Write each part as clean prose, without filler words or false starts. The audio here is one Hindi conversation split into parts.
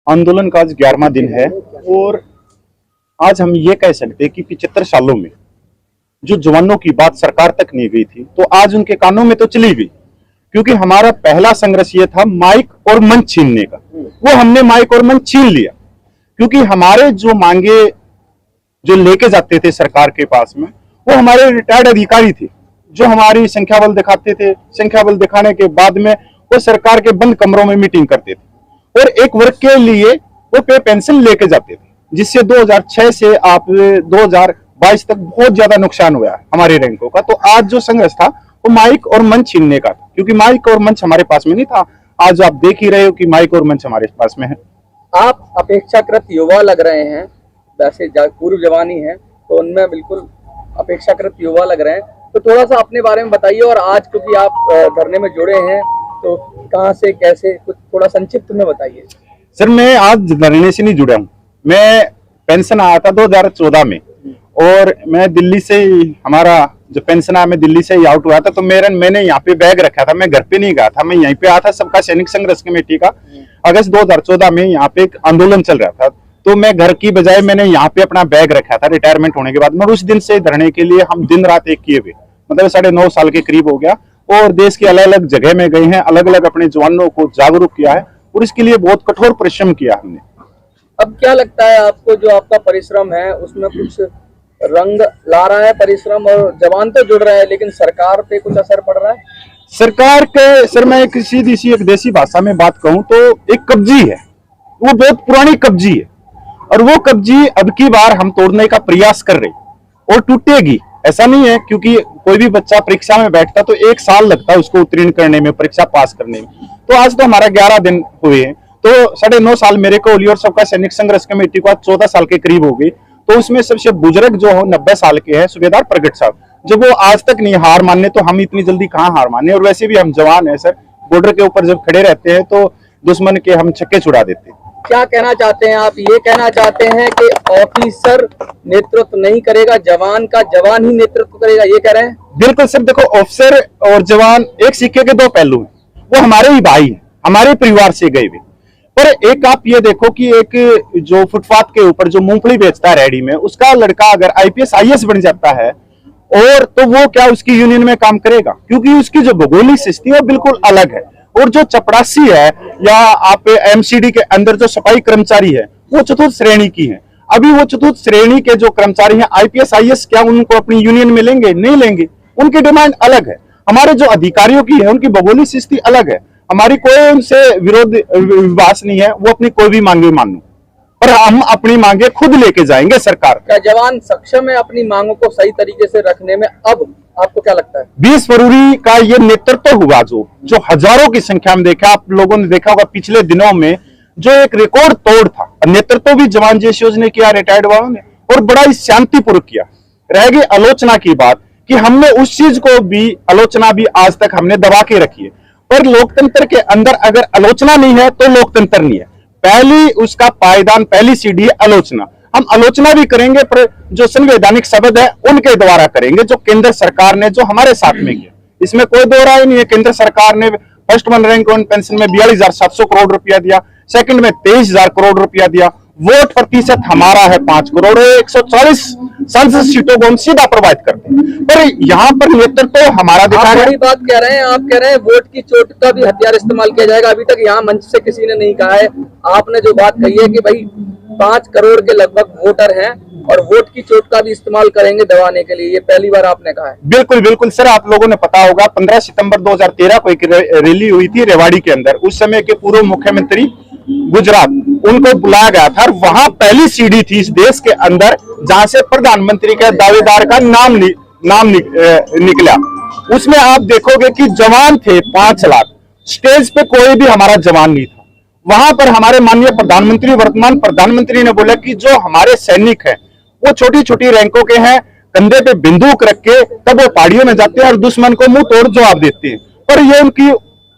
आंदोलन का आज 11वां दिन है और आज हम ये कह सकते हैं कि 75 सालों में जो जवानों की बात सरकार तक नहीं गई थी तो आज उनके कानों में तो चली गई, क्योंकि हमारा पहला संघर्ष ये था माइक और मंच छीनने का। वो हमने माइक और मंच छीन लिया, क्योंकि हमारे जो मांगे जो लेके जाते थे सरकार के पास में वो हमारे रिटायर्ड अधिकारी थे, जो हमारी संख्या बल दिखाते थे। संख्या बल दिखाने के बाद में वो सरकार के बंद कमरों में मीटिंग करते थे और एक वर्ग के लिए वो पे पेंशन लेके जाते थे, जिससे 2006 से आप 2022 तक बहुत ज्यादा नुकसान हुआ है हमारे रैंकों का। तो आज जो संघर्ष था वो माइक और मंच छीनने का था, क्योंकि माइक और मंच हमारे पास में नहीं था। आज आप देख ही रहे हो कि माइक और मंच हमारे पास में है। आप अपेक्षाकृत युवा लग रहे हैं, वैसे पूर्व जवानी है तो उनमें बिल्कुल अपेक्षाकृत युवा लग रहे हैं, तो थोड़ा सा अपने बारे में बताइए। और आज क्योंकि आप धरने में जुड़े हैं तो कहाँ से कैसे, कुछ थोड़ा संक्षिप्त में बताइए। सर, मैं आज धरने से नहीं जुड़ा हूँ। मैं पेंशन आया था 2014 में और मैं दिल्ली से हमारा जो पेंशन आया मैं दिल्ली से ही आउट हुआ था। तो मैंने यहाँ पे बैग रखा था, मैं घर पे नहीं गया था, मैं यहीं पे आया था। सबका सैनिक संघर्ष कमेटी का अगस्त 2014 में यहाँ पे एक आंदोलन चल रहा था, तो मैं घर की बजाय मैंने यहाँ पे अपना बैग रखा था रिटायरमेंट होने के बाद। मैं उस दिन से धरने के लिए हम दिन रात एक किए हुए, मतलब 9.5 साल के करीब हो गया और देश की अलग अलग जगह में गए हैं, अलग अलग अपने जवानों को जागरूक किया है और इसके लिए बहुत कठोर परिश्रम किया हमने। अब क्या लगता है आपको, जो आपका परिश्रम है उसमें कुछ रंग ला रहा है परिश्रम, और जवान तो जुड़ रहे हैं लेकिन सरकार पे कुछ असर पड़ रहा है? सरकार के सर, मैं एक सीधी सी एक देसी भाषा में बात कहूं तो एक कब्जी है, वो बहुत पुरानी कब्जी है और वो कब्जी अब की बार हम तोड़ने का प्रयास कर रहे और टूटेगी। ऐसा नहीं है, क्योंकि कोई भी बच्चा परीक्षा में बैठता तो 1 साल लगता है उसको उत्तीर्ण करने में, परीक्षा पास करने में। तो आज तो हमारा 11 दिन हुए हैं, तो 9.5 साल मेरे को होली और सबका सैनिक संघर्ष कमेटी को आज 14 साल के करीब हो गई। तो उसमें सबसे बुजुर्ग जो हो 90 साल के हैं सूबेदार प्रगट साहब, जब वो आज तक नहीं हार मानने तो हम इतनी जल्दी कहाँ हार माने। और वैसे भी हम जवान है सर, बॉर्डर के ऊपर जब खड़े रहते हैं तो दुश्मन के हम छक्के छुड़ा देते हैं। क्या कहना चाहते हैं आप? ये कहना चाहते हैं कि ऑफिसर नेतृत्व नहीं करेगा, जवान का जवान ही नेतृत्व करेगा, ये कह रहे हैं? बिल्कुल सर, देखो ऑफिसर और जवान एक सिक्के के 2 पहलू हैं। वो हमारे ही भाई हैं, हमारे परिवार से गए हुए। पर एक आप ये देखो कि एक जो फुटपाथ के ऊपर जो मूंगफली बेचता है रेडी में, उसका लड़का अगर IPS IAS बन जाता है और तो वो क्या उसकी यूनियन में काम करेगा? क्योंकि उसकी जो भौगोलिक स्थिति है बिल्कुल अलग है। और जो चपरासी है या आप MCD के अंदर जो सफाई कर्मचारी है वो चतुर्थ श्रेणी की है। अभी वो चतुर्थ श्रेणी के जो कर्मचारी हैं IPS IAS, क्या उनको अपनी यूनियन में लेंगे? नहीं लेंगे, उनकी डिमांड अलग है। हमारे जो अधिकारियों की है उनकी भौगोलिक स्थिति अलग है। हमारी कोई उनसे विरोध विवाद नहीं है, वो अपनी कोई भी मांगे मानो, पर हम अपनी मांगे खुद लेके जाएंगे सरकार। क्या जवान सक्षम है अपनी मांगों को सही तरीके से रखने में? अब आपको क्या लगता है? 20 फरवरी का ये नेतृत्व हुआ जो हजारों की संख्या में देखा, आप लोगों ने देखा होगा पिछले दिनों में जो एक रिकॉर्ड तोड़ था। नेतृत्व भी जवान जयशोज ने किया, रिटायर्ड वालों ने, और बड़ा ही शांतिपूर्वक किया। रह गई आलोचना की बात कि हमने उस चीज को भी, आलोचना भी आज तक हमने दबा के रखी है। पर लोकतंत्र के अंदर अगर आलोचना नहीं है तो लोकतंत्र नहीं है। पहली उसका पायदान, पहली सीढ़ी है आलोचना। हम आलोचना भी करेंगे पर जो संवैधानिक शब्द है उनके द्वारा करेंगे, जो केंद्र सरकार ने जो हमारे साथ में किया, इसमें कोई दो राय नहीं है। केंद्र सरकार ने फर्स्ट 1 रैंक 1 पेंशन में 42,700 करोड़ रुपया दिया, सेकंड में 23,000 करोड़ रुपया दिया। वोट प्रतिशत हमारा है 5 करोड़, 140 संसद सीटों को हम सीधा प्रभावित करते हैं। पर यहाँ पर नेतृत्व तो हमारा दिखा रहे हैं। बड़ी बात कह रहे हैं आप, कह रहे हैं वोट की चोट का भी हथियार इस्तेमाल किया जाएगा। अभी तक यहाँ मंच से किसी ने नहीं कहा है। आपने जो बात कही है कि भाई 5 करोड़ के लगभग वोटर हैं और वोट की चोट का भी इस्तेमाल करेंगे दबाने के लिए, ये पहली बार आपने कहा है। बिल्कुल बिल्कुल सर, आप लोगों ने पता होगा 15 सितंबर 2013 को एक रैली हुई थी रेवाड़ी के अंदर। उस समय के पूर्व मुख्यमंत्री गुजरात, उनको बुलाया गया था और वहां पहली सीढ़ी थी इस देश के अंदर जहां से प्रधानमंत्री के दावेदार का नाम निकला। उसमें आप देखोगे कि जवान थे 5 लाख, स्टेज पे कोई भी हमारा जवान नहीं था। वहां पर हमारे माननीय प्रधानमंत्री, वर्तमान प्रधानमंत्री ने बोला कि जो हमारे सैनिक हैं वो छोटी छोटी रैंकों के हैं, कंधे पे बंदूक रख के तब वो पहाड़ियों में जाते हैं और दुश्मन को मुंह तोड़ जवाब देते हैं। पर ये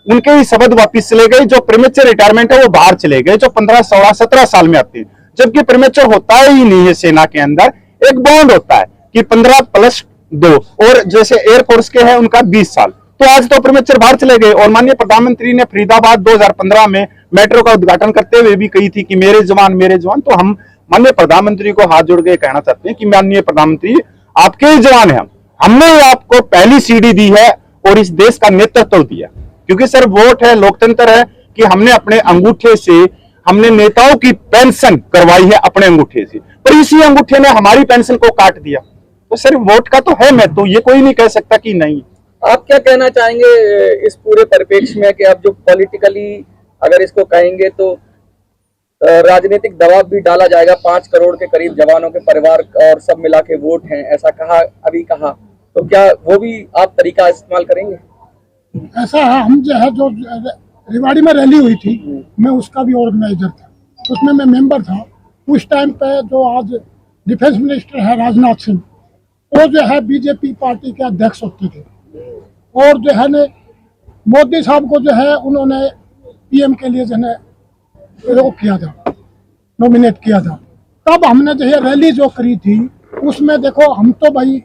उनके ही शब्द वापिस चले गए। जो प्रीमेच्योर रिटायरमेंट है वो बाहर चले गए, जो 15, 16, 17 साल में आते हैं, जबकि प्रीमेच्योर होता ही नहीं है। सेना के अंदर एक बॉन्ड होता है कि 15+2, और जैसे एयरफोर्स के हैं उनका 20 साल। तो आज तो प्रेमेचर बाहर चले गए। और माननीय प्रधानमंत्री ने फरीदाबाद 2015 में मेट्रो का उद्घाटन करते हुए भी कही थी कि मेरे जवान मेरे जवान। तो हम माननीय प्रधानमंत्री को हाथ जोड़ के कहना चाहते हैं कि माननीय प्रधानमंत्री, आपके ही जवान है, हमने आपको पहली सीढ़ी दी है और इस देश का नेतृत्व दिया। क्योंकि सर वोट है, लोकतंत्र है कि हमने अपने अंगूठे से हमने नेताओं की पेंशन करवाई है अपने अंगूठे से, पर इसी अंगूठे ने हमारी पेंशन को काट दिया। तो सर वोट का तो है महत्व, ये कोई नहीं कह सकता कि नहीं। आप क्या कहना चाहेंगे इस पूरे परिप्रेक्ष्य में कि आप जो पॉलिटिकली अगर इसको कहेंगे तो राजनीतिक दबाव भी डाला जाएगा, 5 करोड़ के करीब जवानों के परिवार और सब मिला के वोट हैं, ऐसा कहा, तो क्या वो भी आप तरीका इस्तेमाल करेंगे? ऐसा है, हम जो है जो रेवाड़ी में रैली हुई थी, मैं उसका भी ऑर्गेनाइजर था, उसमें मैं मेंबर था। उस टाइम पे जो आज डिफेंस मिनिस्टर है राजनाथ सिंह, वो जो है बीजेपी पार्टी के अध्यक्ष होते थे और जो है ने मोदी साहब को जो है उन्होंने पीएम के लिए जो है वो किया था, नॉमिनेट किया था। तब हमने जो है रैली जो करी थी उसमें देखो हम तो भाई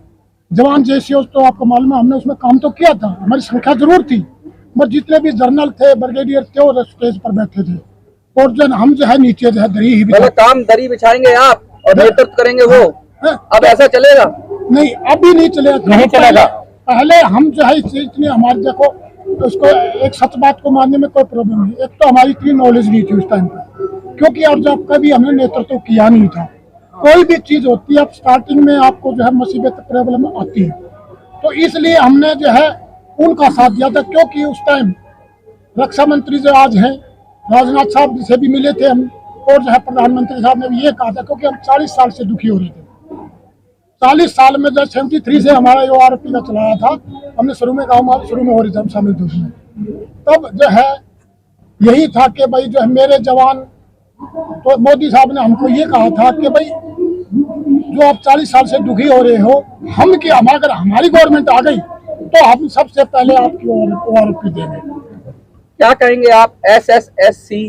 जवान जैसे तो आपको मालूम है हमने उसमें काम तो किया था, हमारी संख्या जरूर थी, मगर जितने भी जनरल थे ब्रिगेडियर थे वो स्टेज पर बैठे थे और जो हम जो है नीचे जो है दरी ही काम दरी बिछाएंगे आप और नेतृत्व करेंगे वो। अब ऐसा चलेगा? नहीं, अभी नहीं चलेगा, नहीं चलेगा। पहले हम जो है इतनी हमारे देखो उसको एक सच बात को मानने में कोई प्रॉब्लम नहीं, एक तो हमारी इतनी नॉलेज नहीं थी उस टाइम पर, क्योंकि और जब कभी हमने नेतृत्व किया नहीं था। कोई भी चीज होती है अब स्टार्टिंग में आपको जो है मुसीबत प्रॉब्लम आती है, तो इसलिए हमने जो है उनका साथ दिया था। क्योंकि उस टाइम रक्षा मंत्री जो आज हैं राजनाथ साहब से भी मिले थे हम, और जो है प्रधानमंत्री साहब ने भी ये कहा था, क्योंकि हम 40 साल से दुखी हो रहे थे। 40 साल में जब 73 से हमारा जो आरपी का चलाया था, हमने शुरू में गाँव शुरू में हो रही थी हम शामिल थे उसमें, तब जो है यही था कि भाई जो है मेरे जवान, तो मोदी साहब ने हमको ये कहा था कि भाई जो आप 40 साल से दुखी हो रहे हो, हम कि अगर हमारी गवर्नमेंट आ गई तो हम सबसे पहले आपकी ओआरपी देंगे। क्या कहेंगे आप? SSSC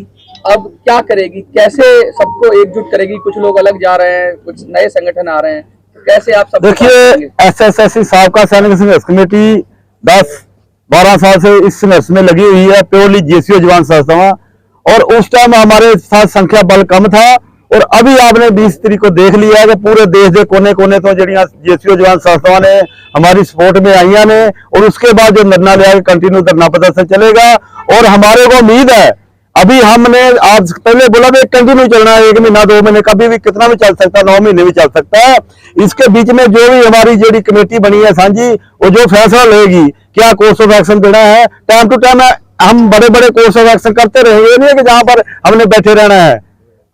अब क्या करेगी, कैसे सबको एकजुट करेगी? कुछ लोग अलग जा रहे हैं, कुछ नए संगठन आ रहे हैं, कैसे आप सब? देखिए, SSSC साबका सैनिक संघर्ष कमेटी 10-12 साल से इस संघर्ष में लगी हुई है, प्योरली जेसीओ जवान संस्थावां, और उस टाइम हमारे साथ संख्या बल कम था। और अभी आपने 20 तारीख को देख लिया है कि पूरे देश के कोने कोने तो जड़ियां जेसीओ जवान संस्थावां ने हमारी सपोर्ट में आईया ने, और उसके बाद जो धरना लिया कंटिन्यू धरना प्रदर्शन चलेगा। और हमारे को उम्मीद है, अभी हमने आज पहले बोला भी कंटिन्यू चलना है, 1 महीना 2 महीने कभी भी कितना भी चल सकता है, 9 महीने भी चल सकता है। इसके बीच में जो भी हमारी जेडी कमेटी बनी है सांझी, वो जो फैसला लेगी क्या कोर्स ऑफ एक्शन देना है, टाइम टू टाइम हम बड़े बड़े कोर्स ऑफ एक्शन करते रहेंगे। ये नहीं है कि जहां पर हमने बैठे रहना है,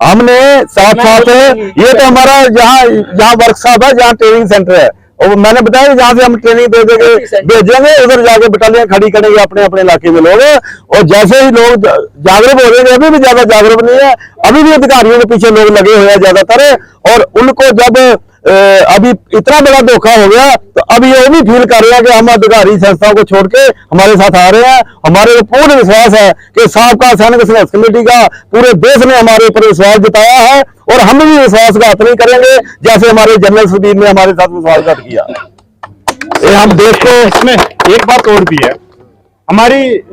हमने साथ साथ ये तो हमारा जहाँ वर्कशॉप है, जहाँ ट्रेनिंग सेंटर है, और मैंने बताया जहाँ से हम ट्रेनिंग दे देंगे भेजेंगे, उधर जाके बटालियन खड़ी करेंगे अपने अपने इलाके में लोग। और जैसे ही लोग जागरूक हो रहे हैं, अभी भी ज्यादा जागरूक नहीं है, अभी भी अधिकारियों के पीछे लोग लगे हुए हैं ज्यादातर। और उनको जब अभी इतना बड़ा धोखा हो गया तो अब ये भी फील कर रहे हैं कि हम अधिकारी संस्थाओं को छोड़ के हमारे साथ आ रहे हैं। हमारे को पूर्ण विश्वास है कि साबका सैनिक संघर्ष कमेटी का पूरे देश ने हमारे ऊपर विश्वास जताया है, और हम भी विश्वासघात नहीं करेंगे जैसे हमारे जनरल सुधीर ने हमारे साथ विश्वासघात किया। ये हम देश को, इसमें एक बात और भी है,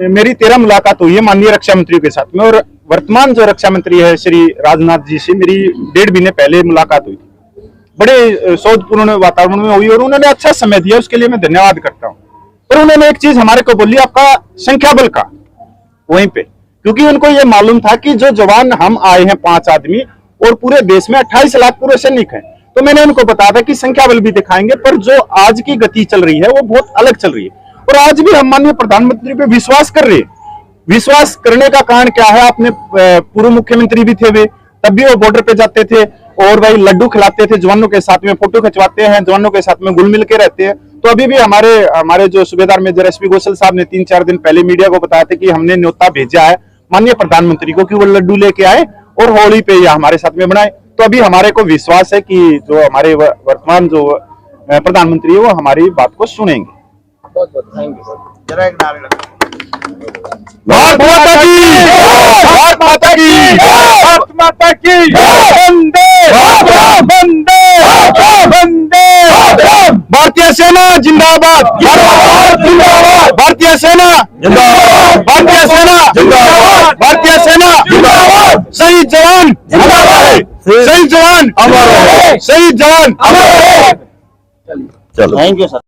मेरी 13 मुलाकात हुई है माननीय रक्षा मंत्री के साथ में, और वर्तमान जो रक्षा मंत्री है श्री राजनाथ जी से मेरी 1.5 महीने पहले मुलाकात हुई थी। बड़े सौहार्दपूर्ण वातावरण में हुई और उन्होंने अच्छा समय दिया, उसके लिए मैं धन्यवाद करता हूं। पर उन्होंने एक चीज हमारे को बोली, आपका संख्या बल का वहीं पे, क्योंकि उनको ये मालूम था कि जो जवान हम आए हैं 5 आदमी और पूरे देश में 28 लाख पूरे सैनिक हैं, तो मैंने उनको बताया था कि संख्या बल भी दिखाएंगे, पर जो आज की गति चल रही है वो बहुत अलग चल रही है। और आज भी हम माननीय प्रधानमंत्री पे विश्वास कर रहे हैं। विश्वास करने का कारण क्या है? आपने पूर्व मुख्यमंत्री भी थे वे, तब भी वो बॉर्डर पे जाते थे और भाई लड्डू खिलाते थे जवानों के साथ में, फोटो खिंचवाते हैं, जवानों के साथ में घुल मिल के रहते हैं। तो अभी भी हमारे जो सूबेदार मेजर एसपी गोसल साहब ने 3-4 दिन पहले मीडिया को बताया था कि हमने न्योता भेजा है माननीय प्रधानमंत्री को कि वो लड्डू लेके आए और होली पे या हमारे साथ में बनाए। तो अभी हमारे को विश्वास है कि जो हमारे वर्तमान जो प्रधानमंत्री है वो हमारी बात को सुनेंगे। बहुत बहुत थैंक यू। भारत माता की, भारत माता की, भारत माता की, वंदे वंदे वंदे, भारतीय सेना जिंदाबाद, जिंदाबाद। भारतीय सेना जिंदाबाद, भारतीय सेना जिंदाबाद, भारतीय सेना जिंदाबाद, शहीद जवान जिंदाबाद, शहीद जवान अमर रहे, शहीद जवान चलो थैंक यू सर।